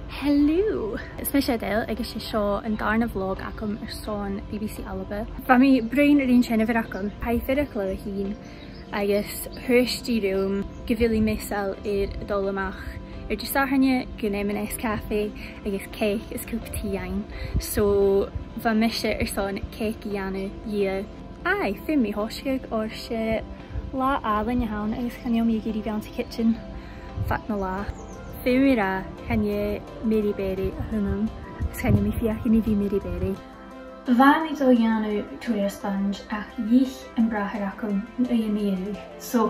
Hello! Is me sé Adele agus sé seo an darna vlog acum son BBC ALBA. Fa mi brain ar un sinna bhar acum, paithir a chlá hín agus thuirstí rúm gyfili misal ar dul amach ar de sarhanne gnéman café agus cake is cup tea ein. So fa mise ar son cake ianu ia. Ai, fin mi hoisgig or sé lá ala na hawn agus chanio mi giri bhean kitchen fat na lá. Fymira chanje Mary Berry a hwnnw, chanje mi fiach i ni fi Mary Berry. Fa mi do ianu Victoria Sponge ach ich yn brachar acum yn Mary. So,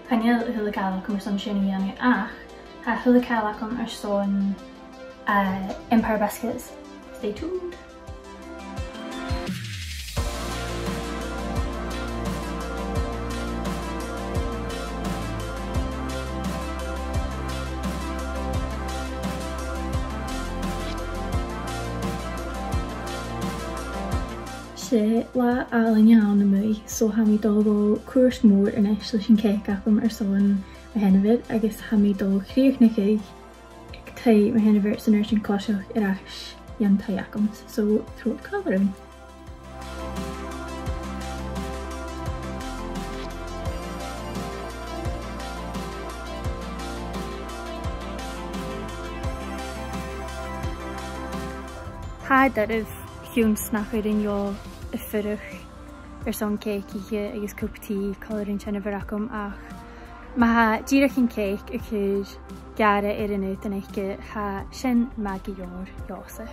chanje hylygal acum ar son sy'n ianu ach, ha hylygal acum ar son Empire Baskets. Stay tuned! sé lá álainn iawn am mwy, so ha mi dul go cuairt mór in eis leis an cake acum ar son a henafid agus ha mi dul chríoch na cig ag tae ma henafid san ar sin cloiseach ar eis ian tae acum, so thrwt coverin. Ha darf hiúns nach chuireann jo a furach ar son cake ihe agus cup tea colorin sinna bhar acum ach ma ha díreach an cake a chud gara ar an ut an eice ha sin magi jór jósa.